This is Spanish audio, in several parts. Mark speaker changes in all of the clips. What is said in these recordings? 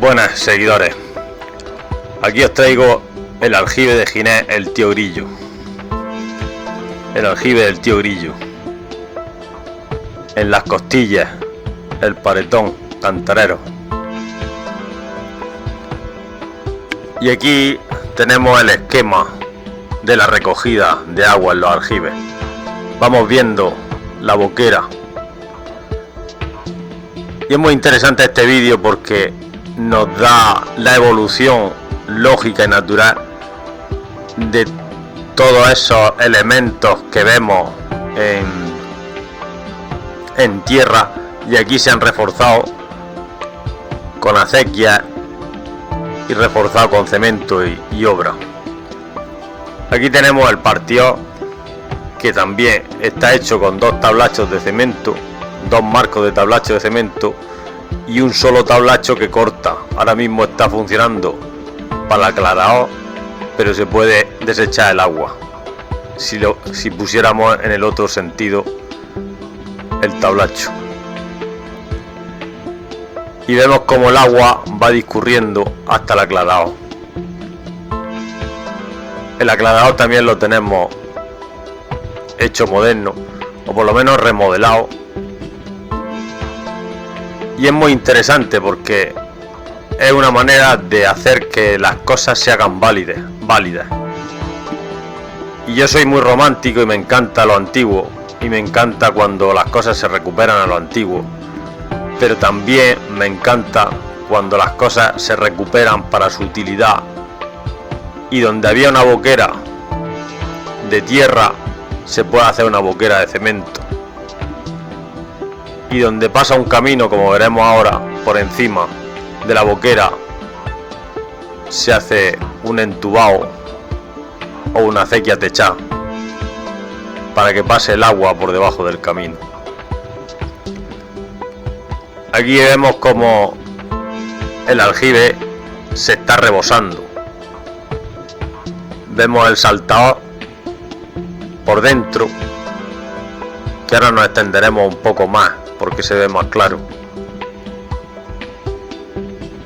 Speaker 1: Buenas seguidores, aquí os traigo el aljibe de Ginés, el tío Grillo. El aljibe del tío Grillo. En las costillas, el paretón cantarero. Y aquí tenemos el esquema de la recogida de agua en los aljibes. Vamos viendo la boquera. Y es muy interesante este vídeo porque nos da la evolución lógica y natural de todos esos elementos que vemos en tierra, y aquí se han reforzado con acequias y reforzado con cemento y obra. Aquí tenemos el partido, que también está hecho con dos tablachos de cemento, dos marcos de tablacho de cemento y un solo tablacho que corta. Ahora mismo está funcionando para aclarar, pero se puede desechar el agua si pusiéramos en el otro sentido el tablacho. Y vemos como el agua va discurriendo hasta el aclarado. El aclarado también lo tenemos hecho moderno, o por lo menos remodelado. Y es muy interesante porque es una manera de hacer que las cosas se hagan válidas. Y yo soy muy romántico y me encanta lo antiguo, y me encanta cuando las cosas se recuperan a lo antiguo, pero también me encanta cuando las cosas se recuperan para su utilidad, y donde había una boquera de tierra se puede hacer una boquera de cemento, y donde pasa un camino, como veremos ahora, por encima de la boquera se hace un entubado o una acequia techada para que pase el agua por debajo del camino. Aquí vemos como el aljibe se está rebosando. Vemos el saltador por dentro, que ahora nos extenderemos un poco más porque se ve más claro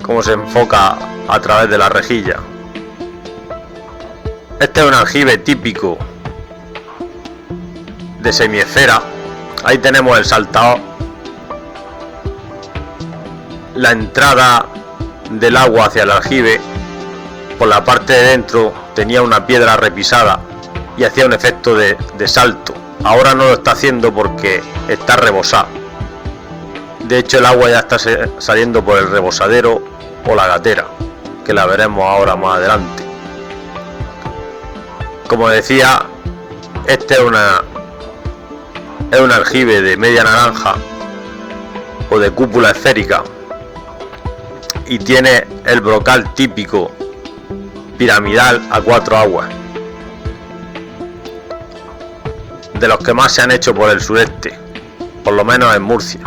Speaker 1: cómo se enfoca a través de la rejilla. Este es un aljibe típico de semiesfera. Ahí tenemos el saltador, la entrada del agua hacia el aljibe. Por la parte de dentro tenía una piedra repisada y hacía un efecto de salto. Ahora no lo está haciendo porque está rebosado. De hecho, el agua ya está saliendo por el rebosadero o la gatera, que la veremos ahora más adelante. Como decía, este es un aljibe de media naranja o de cúpula esférica, y tiene el brocal típico piramidal a 4 aguas, de los que más se han hecho por el sureste, por lo menos en Murcia.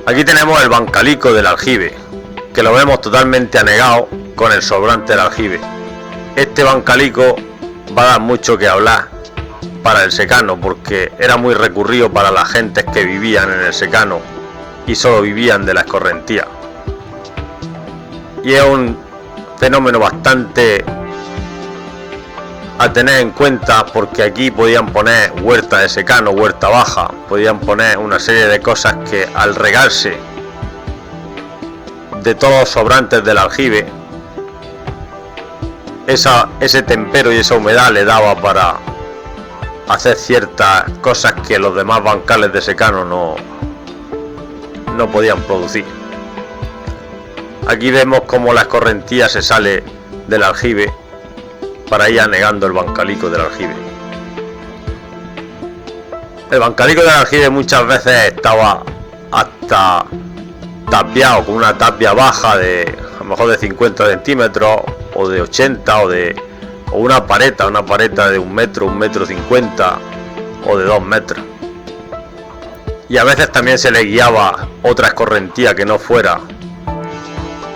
Speaker 1: Aquí tenemos el bancalico del aljibe, que lo vemos totalmente anegado con el sobrante del aljibe. Este bancalico va a dar mucho que hablar para el secano, porque era muy recurrido para las gentes que vivían en el secano y solo vivían de la escorrentía. Y es un fenómeno bastante a tener en cuenta, porque aquí podían poner huerta de secano, huerta baja, podían poner una serie de cosas que al regarse de todos los sobrantes del aljibe, ese tempero y esa humedad le daba para hacer ciertas cosas que los demás bancales de secano no podían producir. Aquí vemos como la escorrentía se sale del aljibe para ir anegando el bancalico del aljibe. El bancalico del aljibe muchas veces estaba hasta tapiado con una tapia baja de a lo mejor de 50 centímetros o de 80 o una pareta de 1 metro, 1,50 metros o de 2 metros. Y a veces también se le guiaba otra escorrentía que no fuera.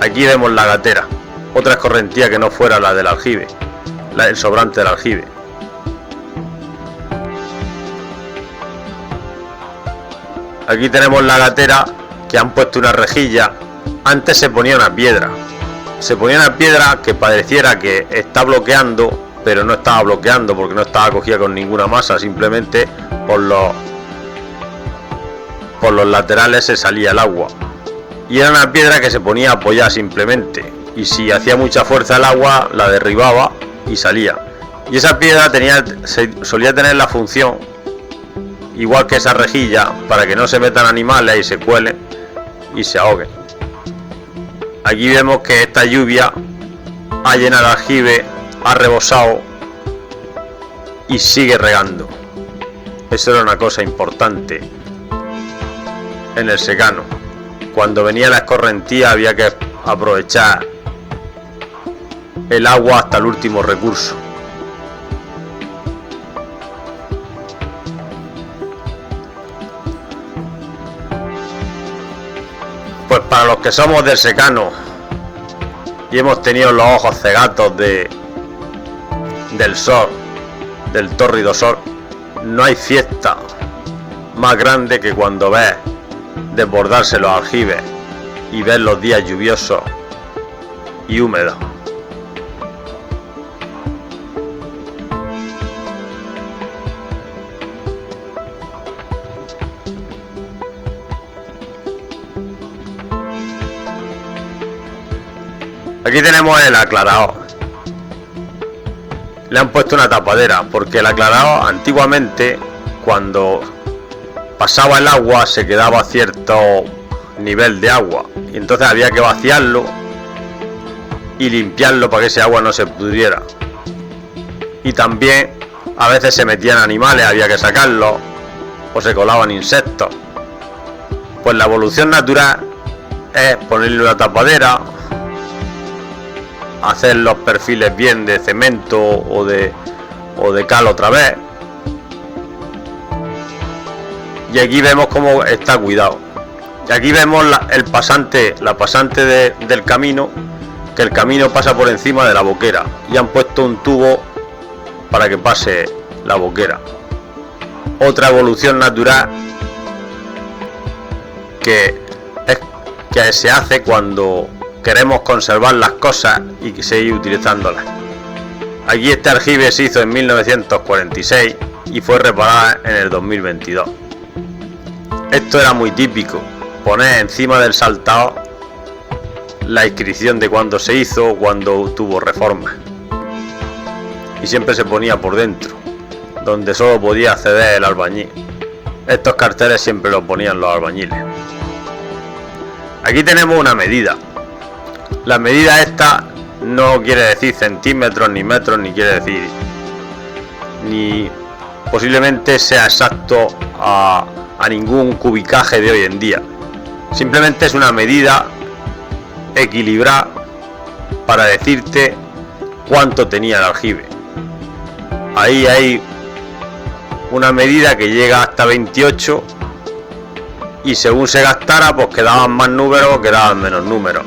Speaker 1: Aquí vemos la gatera, otra escorrentía que no fuera la del aljibe, el sobrante del aljibe. Aquí tenemos la gatera que han puesto una rejilla, antes se ponía una piedra. Se ponía una piedra que pareciera que está bloqueando, pero no estaba bloqueando porque no estaba cogida con ninguna masa, simplemente por los laterales se salía el agua. Y era una piedra que se ponía apoyada simplemente, y si hacía mucha fuerza el agua la derribaba y salía. Y esa piedra solía tener la función, igual que esa rejilla, para que no se metan animales y se cuelen y se ahoguen. Aquí vemos que esta lluvia ha llenado el aljibe, ha rebosado y sigue regando. Eso era una cosa importante en el secano. Cuando venía la escorrentía había que aprovechar el agua hasta el último recurso. Pues para los que somos del secano y hemos tenido los ojos cegatos del sol, del tórrido sol, no hay fiesta más grande que cuando ves desbordarse los aljibes y ves los días lluviosos y húmedos. Aquí tenemos el aclarado. Le han puesto una tapadera porque el aclarado antiguamente, cuando pasaba el agua, se quedaba a cierto nivel de agua y entonces había que vaciarlo y limpiarlo para que ese agua no se pudriera. Y también a veces se metían animales, había que sacarlos, o se colaban insectos. Pues la evolución natural es ponerle una tapadera, hacer los perfiles bien de cemento o de cal otra vez. Y aquí vemos cómo está cuidado. Y aquí vemos la pasante del camino, que el camino pasa por encima de la boquera y han puesto un tubo para que pase la boquera. Otra evolución natural que se hace cuando queremos conservar las cosas y seguir utilizándolas. Aquí este aljibe se hizo en 1946 y fue reparada en el 2022. Esto era muy típico, poner encima del saltado la inscripción de cuándo se hizo, cuándo tuvo reforma. Y siempre se ponía por dentro, donde solo podía acceder el albañil. Estos carteles siempre los ponían los albañiles. Aquí tenemos una medida. La medida esta no quiere decir centímetros ni metros, ni quiere decir ni posiblemente sea exacto a ningún cubicaje de hoy en día. Simplemente es una medida equilibrada para decirte cuánto tenía el aljibe. Ahí hay una medida que llega hasta 28 y según se gastara pues quedaban más números o quedaban menos números.